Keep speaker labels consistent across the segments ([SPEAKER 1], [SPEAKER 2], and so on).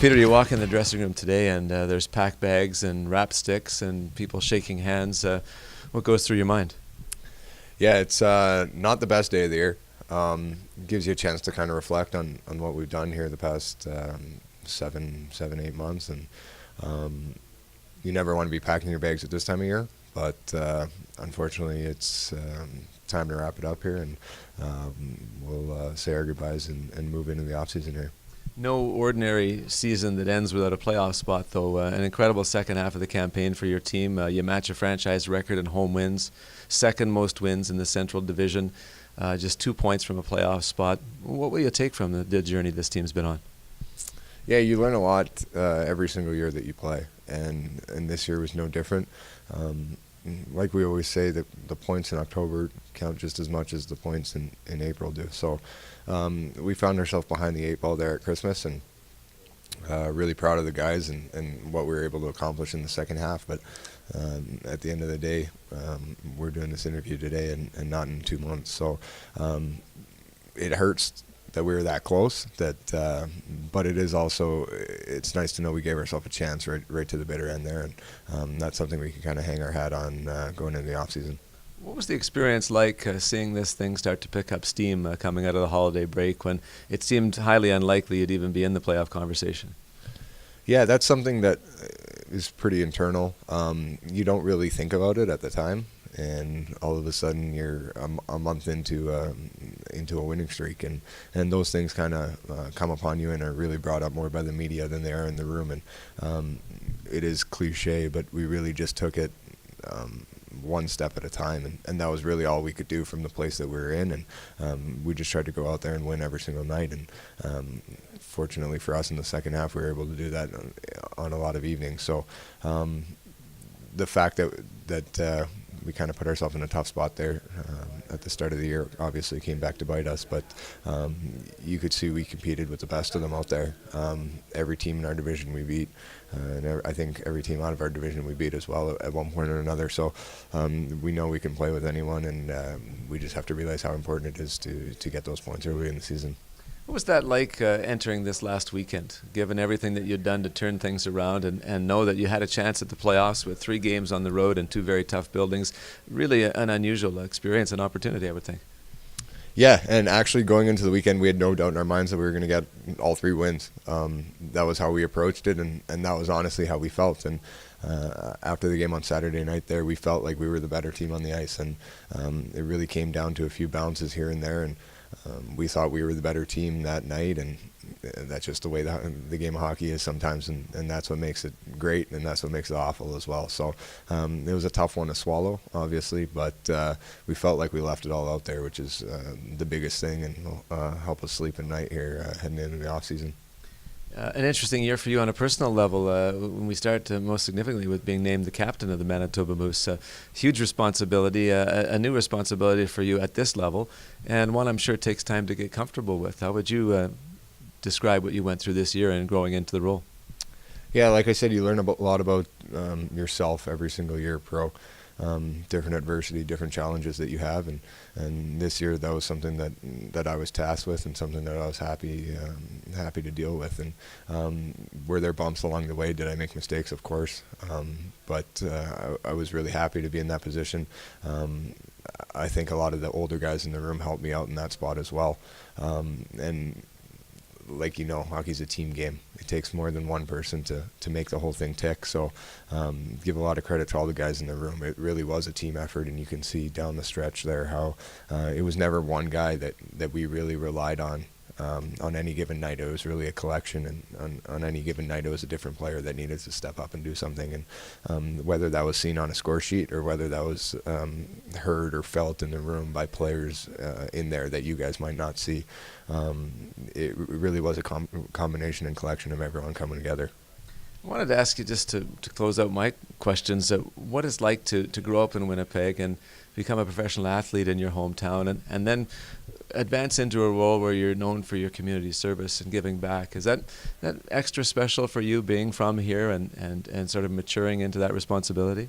[SPEAKER 1] Peter, you walk in the dressing room today and there's pack bags and wrap sticks and people shaking hands. What goes through your mind?
[SPEAKER 2] Yeah, it's not the best day of the year. Gives you a chance to kind of reflect on what we've done here the past 8 months. And you never want to be packing your bags at this time of year, but unfortunately it's time to wrap it up here, and we'll say our goodbyes and move into the off-season here.
[SPEAKER 1] No ordinary season that ends without a playoff spot, though. An incredible second half of the campaign for your team. You match a franchise record in home wins, second most wins in the Central Division, just 2 points from a playoff spot. What will you take from the journey this team's been on?
[SPEAKER 2] Yeah, you learn a lot every single year that you play, and this year was no different. Like we always say, that the points in October count just as much as the points in April do. So we found ourselves behind the 8 ball there at Christmas, and really proud of the guys and what we were able to accomplish in the second half. But at the end of the day, we're doing this interview today and not in 2 months. So it hurts that we were that close, but it is also, it's nice to know we gave ourselves a chance right to the bitter end there, and that's something we can kind of hang our hat on going into the off season.
[SPEAKER 1] What was the experience like seeing this thing start to pick up steam coming out of the holiday break when it seemed highly unlikely you'd even be in the playoff conversation?
[SPEAKER 2] Yeah, that's something that is pretty internal. You don't really think about it at the time, and all of a sudden you're a month into a winning streak, and those things kind of come upon you and are really brought up more by the media than they are in the room. And it is cliche, but we really just took it one step at a time, and that was really all we could do from the place that we were in, and we just tried to go out there and win every single night. And fortunately for us, in the second half we were able to do that on a lot of evenings. So the fact that we kind of put ourselves in a tough spot there at the start of the year obviously came back to bite us, but you could see we competed with the best of them out there. Every team in our division we beat, and I think every team out of our division we beat as well at one point or another. So we know we can play with anyone, and we just have to realize how important it is to get those points early in the season.
[SPEAKER 1] What was that like entering this last weekend, given everything that you'd done to turn things around and know that you had a chance at the playoffs with 3 games on the road and 2 very tough buildings? Really an unusual experience and opportunity, I would think.
[SPEAKER 2] Yeah, and actually going into the weekend, we had no doubt in our minds that we were going to get all 3 wins. That was how we approached it, and that was honestly how we felt. And after the game on Saturday night there, we felt like we were the better team on the ice, and it really came down to a few bounces here and there, and we thought we were the better team that night, and that's just the way the game of hockey is sometimes, and that's what makes it great, and that's what makes it awful as well. So it was a tough one to swallow, obviously, but we felt like we left it all out there, which is the biggest thing, and will help us sleep at night here heading into the off season.
[SPEAKER 1] An interesting year for you on a personal level when we start most significantly with being named the captain of the Manitoba Moose. Huge responsibility, a new responsibility for you at this level, and one I'm sure takes time to get comfortable with. How would you describe what you went through this year and growing into the role?
[SPEAKER 2] Yeah, like I said, you learn a lot about yourself every single year, pro. Different adversity, different challenges that you have, and this year that was something that I was tasked with, and something that I was happy to deal with. And were there bumps along the way? Did I make mistakes? Of course, but I was really happy to be in that position. I think a lot of the older guys in the room helped me out in that spot as well, and like, you know, hockey's a team game. It takes more than one person to make the whole thing tick. So give a lot of credit to all the guys in the room. It really was a team effort, and you can see down the stretch there how it was never one guy that we really relied on any given night. It was really a collection, and on any given night it was a different player that needed to step up and do something. And whether that was seen on a score sheet or whether that was heard or felt in the room by players in there that you guys might not see, it really was a combination and collection of everyone coming together.
[SPEAKER 1] I wanted to ask you, just to close out my questions, what it's like to grow up in Winnipeg and become a professional athlete in your hometown, and then advance into a role where you're known for your community service and giving back. Is that extra special for you, being from here and sort of maturing into that responsibility?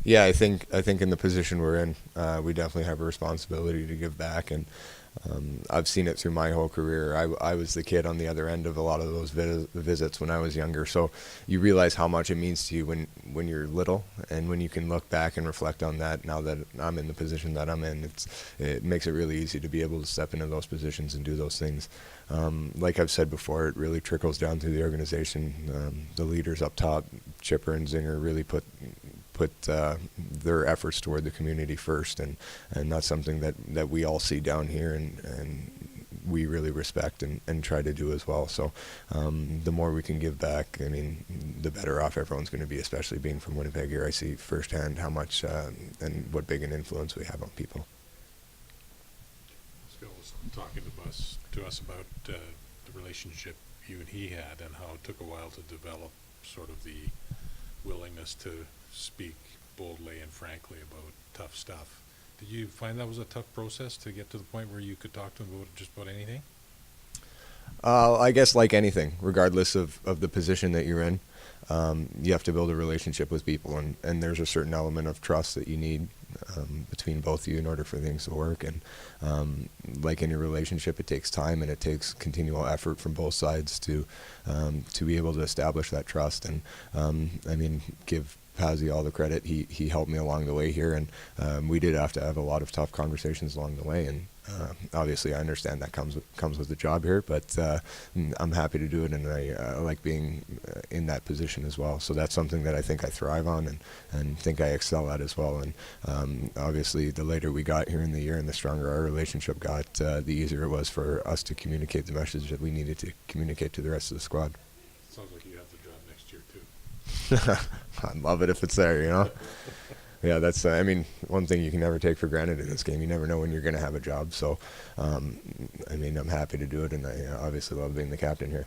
[SPEAKER 2] Yeah, I think in the position we're in, we definitely have a responsibility to give back, and I've seen it through my whole career. I was the kid on the other end of a lot of those visits when I was younger, so you realize how much it means to you when you're little, and when you can look back and reflect on that. Now that I'm in the position that I'm in, it makes it really easy to be able to step into those positions and do those things. Like I've said before, it really trickles down through the organization. The leaders up top, Chipper and Zinger, really put their efforts toward the community first, and that's something that we all see down here, and we really respect and try to do as well. So the more we can give back, I mean, the better off everyone's going to be, especially being from Winnipeg here. I see firsthand how much and what big an influence we have on people.
[SPEAKER 3] Scott was talking to us about the relationship you and he had, and how it took a while to develop sort of the willingness to speak boldly and frankly about tough stuff. Did you find that was a tough process to get to the point where you could talk to him about just about anything?
[SPEAKER 2] I guess like anything, regardless of the position that you're in, you have to build a relationship with people, and there's a certain element of trust that you need between both of you in order for things to work. And like any relationship, it takes time and it takes continual effort from both sides to be able to establish that trust. And I mean, give Pazzi all the credit. He helped me along the way here, and we did have to have a lot of tough conversations along the way. And obviously, I understand that comes with the job here, but I'm happy to do it, and I like being in that position as well. So that's something that I think I thrive on, and think I excel at as well. And obviously, the later we got here in the year, and the stronger our relationship got, the easier it was for us to communicate the message that we needed to communicate to the rest of the squad.
[SPEAKER 3] Sounds like you have the job next year too.
[SPEAKER 2] I'd love it if it's there, you know. Yeah, that's, I mean, one thing you can never take for granted in this game. You never know when you're going to have a job. So, I mean, I'm happy to do it, and I obviously love being the captain here.